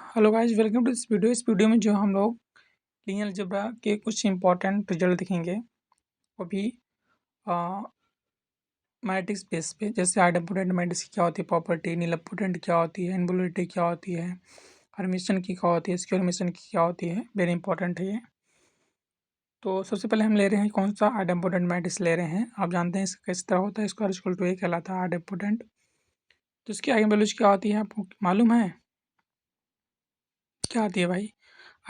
Hello guys, welcome to this video. इस video में जो हम लोग लीनियर अलजेब्रा के कुछ इंपॉर्टेंट रिजल्ट देखेंगे, वो भी मैट्रिक्स बेस पे। जैसे आइडेम्पोटेंट मैट्रिक्स की क्या होती है प्रॉपर्टी, नीलपोटेंट क्या होती है, इनवॉल्यूटी क्या होती है, हर्मिशन की क्या होती है, स्क्वायर हर्मिशन की क्या होती है। वेरी इंपॉर्टेंट है ये। तो सबसे पहले हम ले रहे हैं कौन सा आइडेम्पोटेंट मैट्रिक्स ले रहे हैं। आप जानते हैं इसका किस तरह होता है, स्क्वायर इक्वल टू ए कहलाता है आइडेम्पोटेंट। तो इसकी आइगन वैल्यूज क्या होती है आपको मालूम है? क्या आती है भाई?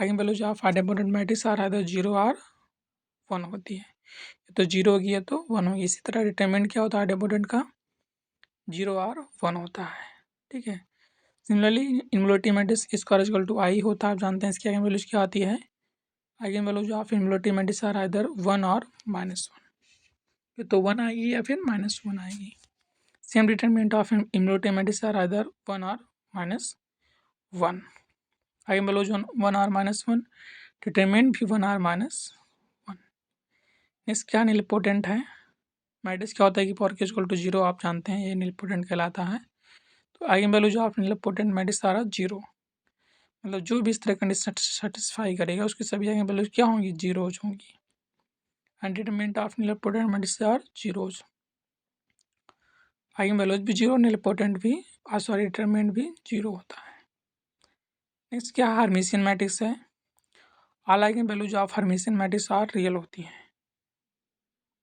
Eigen values of idempotent matrix are either 0 और 1 होती है। तो 0 होगी है तो 1 होगी। इसी तरह डिटरमिनेंट क्या होता है आइडेम्पोटेंट का? 0 और 1 होता है। ठीक है। Similarly involutory matrix square equal to I होता है। आप जानते हैं इसकी आइगन वैल्यूज क्या आती है? Eigen values of involutory matrix are either 1 और -1। तो 1 आएगी या फिर -1 आएगी। Same determinant of involutory matrix are either 1 और -1। आइगन वैल्यूज 1 और -1, डिटरमिनेंट भी 1 और -1। नेक्स्ट क्या नीलपोटेंट है? मैट्रिक्स क्या होता है कि पावर के इक्वल टू 0। आप जानते हैं ये नीलपोटेंट कहलाता है। तो आइगन वैल्यू जो आप नीलपोटेंट मैट्रिक्स सारा 0, मतलब जो भी इस तरह कंडीशन सेटिस्फाई करेगा उसकी सभी आइगन वैल्यूज क्या होंगी? 0 होंगी। And determinant of nilpotent matrix are 0। Eigen values भी 0, नीलपोटेंट भी सॉरी डिटरमिनेंट भी 0 होता है। नेक्स्ट क्या हर्मिशियन मैट्रिक्स है? All eigen values of Hermitian matrix are real होती है।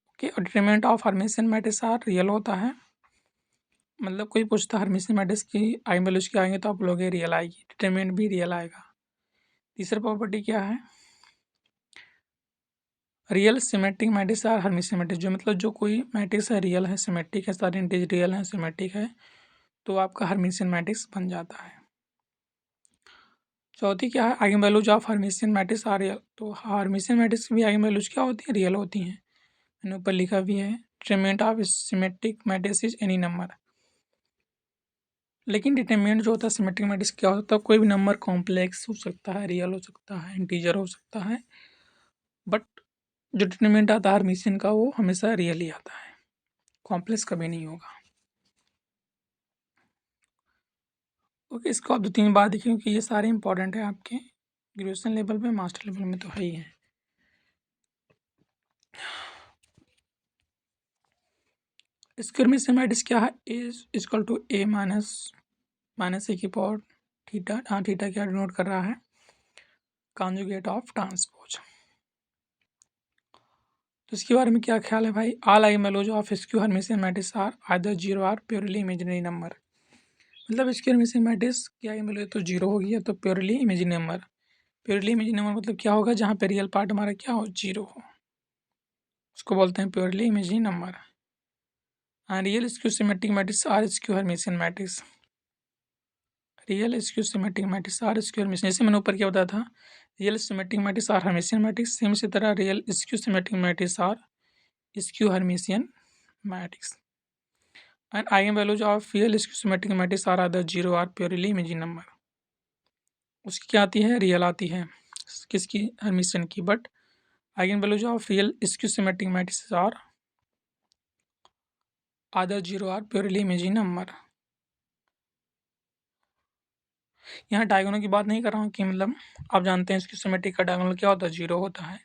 ओके, और determinant of Hermitian matrix are real होता है। मतलब कोई पूछता हर्मिशियन मैट्रिक्स की आइगन वैल्यूज क्या आएंगे तो आप लोग रियल आएगी, डिटरमिनेंट भी रियल आएगा। तीसरा प्रॉपर्टी क्या है? Real symmetric matrix are Hermitian matrix. जो मतलब जो कोई मैट्रिक्स है रियल है, सिमेट्रिक है, सारे इंटीजर रियल है, सिमेट्रिक है, तो आपका हर्मिशियन मैट्रिक्स बन जाता है। चौथी क्या है? Eigen values of Hermitian matrix are real. तो हर्मिशियन मैट्रिक्स की भी आइगन वैल्यूज क्या होती है? रियल होती हैं। मैंने ऊपर लिखा भी है, determinant of symmetric matrix is any number. लेकिन डिटरमिनेंट जो होता है सिमेट्रिक मैट्रिक्स क्या होता है? कोई भी नंबर कॉम्प्लेक्स हो सकता है, रियल हो सकता है, इंटीजर हो सकता है, बट जो डिटरमिनेंट आता है हर्मिशियन का वो हमेशा रियल ही आता है, कॉम्प्लेक्स कभी नहीं होगा। ओके, इसको आप 2-3 बार देखिए क्योंकि ये सारे इंपॉर्टेंट है आपके ग्रेजुएशन लेवल पे, मास्टर लेवल में तो है ही है। स्क्वायर में मैट्रिक्स क्या है? A equal to A minus A की पावर थीटा। हाँ, थीटा क्या डिनोट कर रहा है? Conjugate of transpose. तो इसके बारे में क्या ख्याल है भाई? All eigen values of square Hermitian matrix are either 0 or purely imaginary number. मतलब स्क्वायर हर्मिशियन मैट्रिक्स की आइगन वैल्यू तो 0 होगी या तो purely imaginary number. Purely imaginary number मतलब क्या होगा? जहाँ पे रियल पार्ट हमारा क्या हो? 0 हो, उसको बोलते हैं purely imaginary number. Real skew symmetric matrix are skew Hermitian matrix. Real skew symmetric matrix are skew Hermitian, जैसे मैंने ऊपर क्या बताया था, real symmetric matrix are Hermitian matrix. Same इसी तरह real skew symmetric matrix are skew Hermitian matrix. And eigen values of real skew symmetric matrix are either 0 or purely imaginary number. उसकी क्या आती है? रियल आती है। किसकी? हर्मिशियन की। But eigen values of real skew symmetric matrix are either 0 or purely imaginary number. यहाँ diagonal की बात नहीं कर रहा हूँ कि मतलब आप जानते हैं इसकी सिमेट्रिक का डायगोनल क्या होता है? 0 होता है।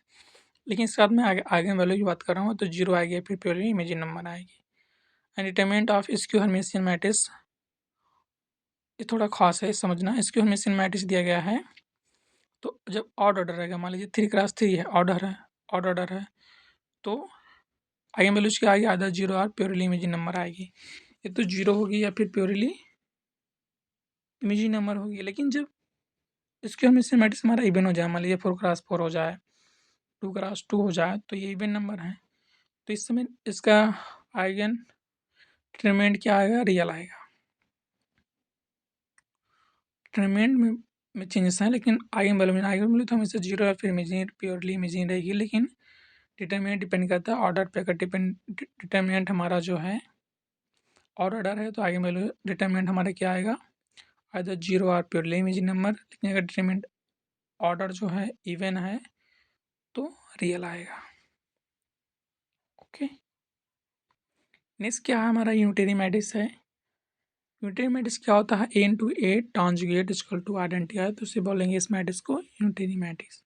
लेकिन इसके साथ में आइगन वैल्यू की बात कर रहा हूँ तो 0 आएगी फिर प्योरली इमेजिनरी नंबर आएगी। And determinant of skew Hermitian matrix, ये थोड़ा खास है समझना। स्क्यू हर्मिशियन मैट्रिक्स दिया गया है तो जब ऑड ऑर्डर रहेगा, मान लीजिए 3x3 है, ऑर्डर है, ऑड ऑर्डर है, तो आइगन वैल्यूज क्या आएगी? आधा 0 और प्योरली इमेजिनरी नंबर आएगी। ये तो 0 होगी या फिर प्योरली इमेजिनरी नंबर होगी। लेकिन जब स्क्यू हर्मिशियन मैट्रिक्स हमारा इवन हो जाए, मान लीजिए 4x4 हो जाए, 2x2 हो जाए, तो ये इवन नंबर है। तो इस समय इसका आइगन डिटरमिनेंट क्या आएगा? रियल आएगा। डिटरमिनेंट में चेंजेस हैं लेकिन आइगन वैल्यू तो हमेशा 0 या फिर इमेजिनरी प्योरली इमेजिनरी रहेगी। लेकिन डिटरमिनेंट डिपेंड करता है ऑर्डर पे। अगर डिटरमिनेंट हमारा जो है ऑर्डर है तो आइगन वैल्यू डिटरमिनेंट हमारा क्या आएगा? आइदर 0 और प्योरली इमेजिनरी नंबर। लेकिन अगर डिटरमिनेंट ऑर्डर जो है इवन है तो रियल आएगा। ओके, नेक्स्ट क्या है? हमारा यूनिटरी मैट्रिक्स है। यूनिटरी मैट्रिक्स क्या होता है? A into A transjugate equal to identity है, तो उसे बोलेंगे इस मैट्रिक्स को यूनिटरी मैट्रिक्स।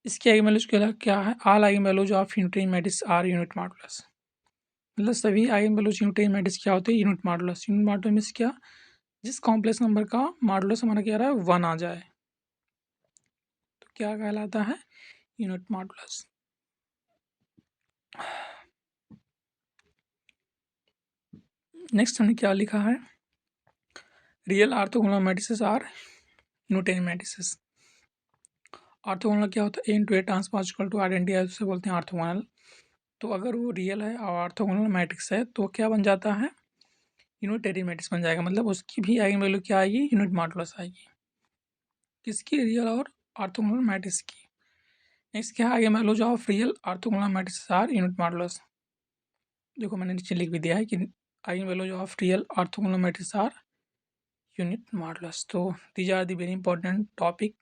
इसकी आइगन वैल्यूज क्या है? All eigen values of unitary matrix are unit modulus. मतलब सभी आइगन वैल्यूज यूनिटरी मैट्रिक्स क्या होते हैं? Unit modulus. Unit modulus means क्या? जिस कॉम्प्लेक्स नंबर का मॉडुलस हमारा क्या रहा है? 1 आ जाए तो क्या कहलाता है? Unit modulus. नेक्स्ट हमने क्या लिखा है? Real orthogonal matrices are unitary matrices. Orthogonal क्या होता है? A into A transpose equal to identity है, उसे बोलते हैं ऑर्थोगोनल। तो अगर वो रियल है और ऑर्थोगोनल मैट्रिक्स है तो क्या बन जाता है? यूनिटरी मैट्रिक्स बन जाएगा। मतलब उसकी भी आइगन वैल्यू क्या आएगी? यूनिट मॉडुलस आएगी। किसकी? रियल और ऑर्थोगोनल मैट्रिक्स की। नेक्स्ट क्या है? Eigen values of real orthogonal matrix are unit modulus. देखो मैंने नीचे लिख भी दिया है कि eigen values of real orthogonal matrix are unit modulus. तो these are the very important topic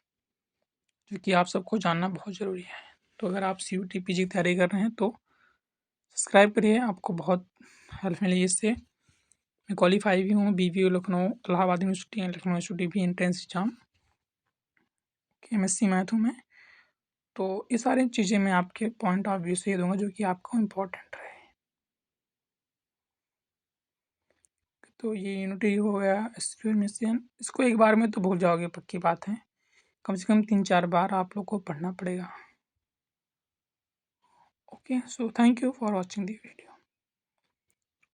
जो कि आप सबको जानना बहुत ज़रूरी है। तो अगर आप CUT PG की तैयारी कर रहे हैं तो सब्सक्राइब करिए, आपको बहुत हेल्प मिलेगी इससे। मैं क्वालिफाई भी हूँ BVU Lucknow, Allahabad university and Lucknow university भी एंट्रेंस एग्जाम MSc मैथ हूँ मैं। तो ये सारी चीज़ें मैं आपके पॉइंट ऑफ व्यू से दूंगा जो कि आपको इम्पोर्टेंट रहे। तो ये यूनिटी हो गया, स्क्वायर मिशन, इसको एक बार में तो भूल जाओगे, पक्की बात है। कम से कम 3-4 बार आप लोग को पढ़ना पड़ेगा। Okay, so thank you for watching the video.